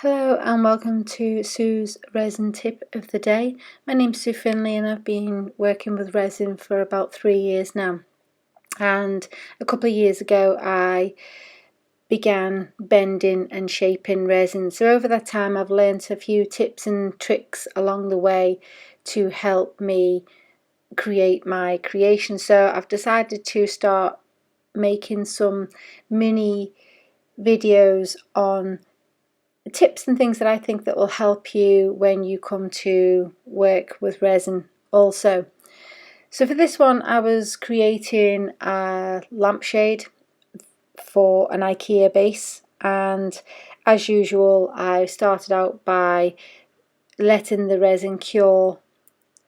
Hello and welcome to Sue's resin tip of the day. My name's Sue Finley and I've been working with resin for about 3 years now. And a couple of years ago I began bending and shaping resin. So over that time I've learned a few tips and tricks along the way to help me create my creation. So I've decided to start making some mini videos on tips and things that I think that will help you when you come to work with resin also. So for this one I was creating a lampshade for an IKEA base, and as usual I started out by letting the resin cure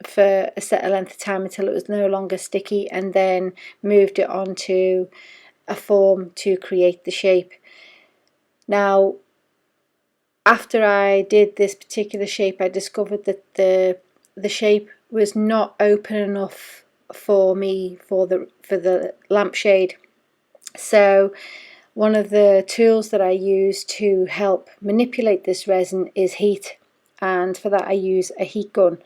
for a set length of time until it was no longer sticky, and then moved it onto a form to create the shape. Now after I did this particular shape I discovered that the shape was not open enough for me for the lampshade. So one of the tools that I use to help manipulate this resin is heat, and for that I use a heat gun.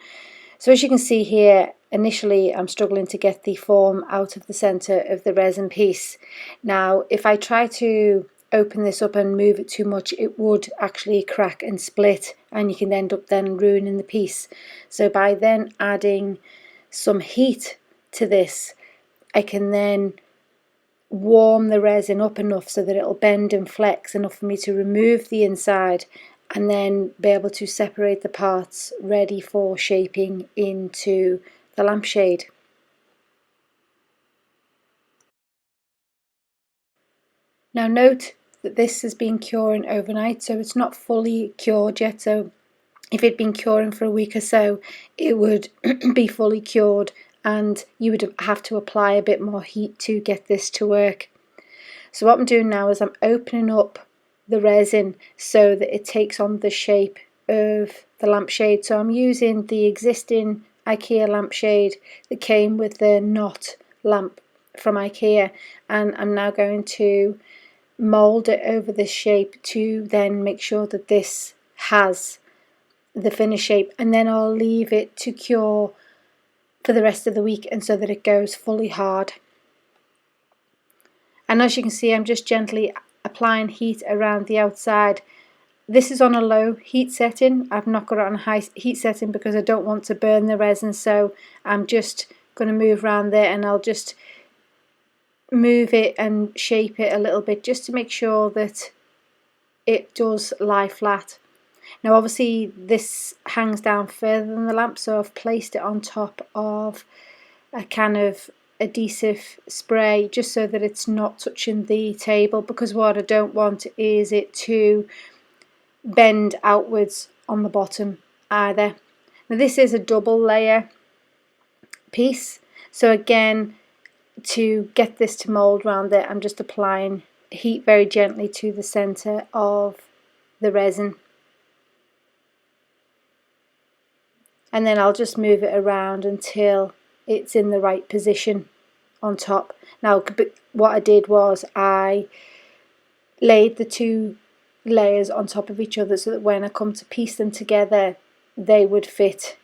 So as you can see here, initially I'm struggling to get the form out of the center of the resin piece. Now if I try to open this up and move it too much, it would actually crack and split, and you can end up then ruining the piece. So by then adding some heat to this, I can then warm the resin up enough so that it'll bend and flex enough for me to remove the inside and then be able to separate the parts ready for shaping into the lampshade. Now note that this has been curing overnight, so it's not fully cured yet. So if it'd been curing for a week or so, it would be fully cured and you would have to apply a bit more heat to get this to work. So what I'm doing now is I'm opening up the resin so that it takes on the shape of the lampshade. So I'm using the existing IKEA lampshade that came with the knot lamp from IKEA, and I'm now going to mould it over this shape to then make sure that this has the finished shape, and then I'll leave it to cure for the rest of the week and so that it goes fully hard. And as you can see, I'm just gently applying heat around the outside. This is on a low heat setting. I've not got it on a high heat setting because I don't want to burn the resin, so I'm just going to move around there and I'll just move it and shape it a little bit just to make sure that it does lie flat. Now obviously this hangs down further than the lamp, so I've placed it on top of a kind of adhesive spray just so that it's not touching the table, because what I don't want is it to bend outwards on the bottom either. Now this is a double layer piece, so again, to get this to mould around there, I'm just applying heat very gently to the center of the resin, and then I'll just move it around until it's in the right position on top. Now what I did was I laid the two layers on top of each other so that when I come to piece them together they would fit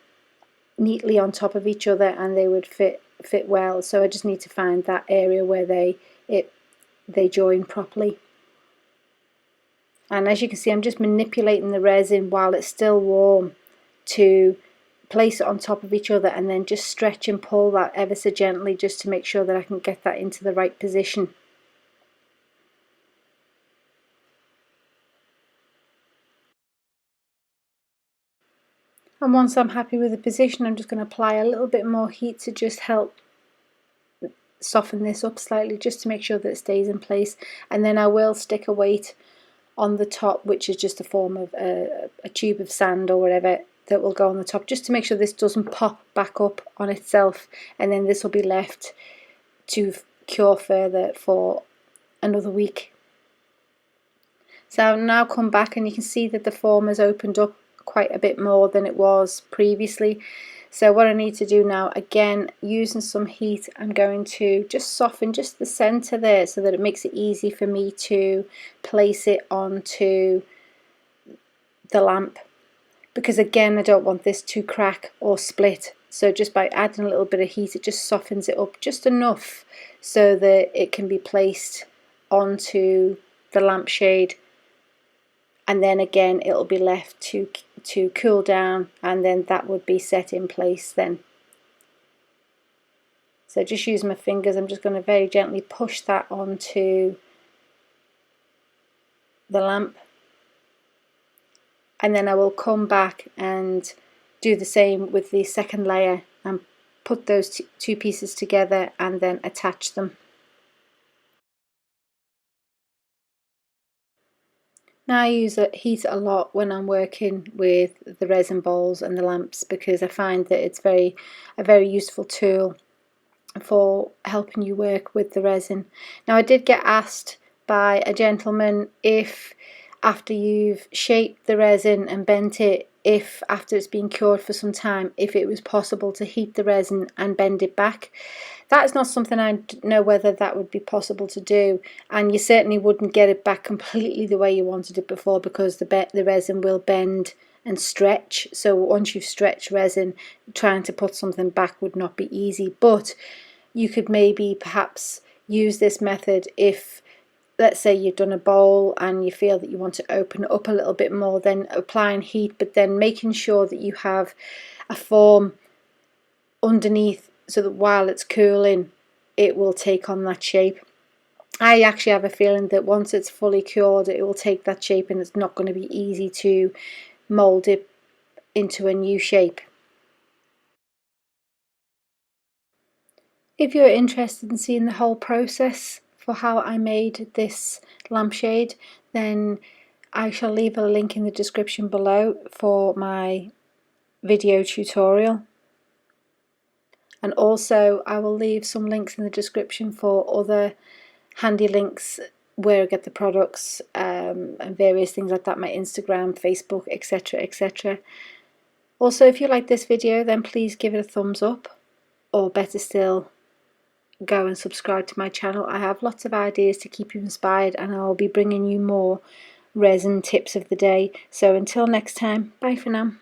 neatly on top of each other and they would fit well. So I just need to find that area where they join properly. And as you can see, I'm just manipulating the resin while it's still warm to place it on top of each other, and then just stretch and pull that ever so gently just to make sure that I can get that into the right position. And once I'm happy with the position, I'm just going to apply a little bit more heat to just help soften this up slightly, just to make sure that it stays in place. And then I will stick a weight on the top, which is just a form of a tube of sand or whatever that will go on the top, just to make sure this doesn't pop back up on itself, and then this will be left to cure further for another week. So I've now come back and you can see that the form has opened up quite a bit more than it was previously. So what I need to do now, again using some heat, I'm going to just soften just the center there so that it makes it easy for me to place it onto the lamp, because again I don't want this to crack or split. So just by adding a little bit of heat, it just softens it up just enough so that it can be placed onto the lampshade, and then again it'll be left to cool down, and then that would be set in place then. So just using my fingers, I'm just going to very gently push that onto the lamp, and then I will come back and do the same with the second layer and put those two pieces together and then attach them. Now I use heat a lot when I'm working with the resin bowls and the lamps, because I find that it's a very useful tool for helping you work with the resin. Now I did get asked by a gentleman if after you've shaped the resin and bent it, if after it's been cured for some time, if it was possible to heat the resin and bend it back. That is not something I know whether that would be possible to do, and you certainly wouldn't get it back completely the way you wanted it before, because the resin will bend and stretch. So once you've stretched resin, trying to put something back would not be easy. But you could maybe perhaps use this method if, let's say, you've done a bowl and you feel that you want to open it up a little bit more, then applying heat, but then making sure that you have a form underneath so that while it's cooling it will take on that shape. I actually have a feeling that once it's fully cured it will take that shape, and it's not going to be easy to mold it into a new shape. If you're interested in seeing the whole process for how I made this lampshade, then I shall leave a link in the description below for my video tutorial, and also I will leave some links in the description for other handy links where I get the products and various things like that, my Instagram, Facebook, etc, etc. Also, if you like this video, then please give it a thumbs up, or better still, go and subscribe to my channel. I have lots of ideas to keep you inspired, and I'll be bringing you more resin tips of the day. So until next time, bye for now.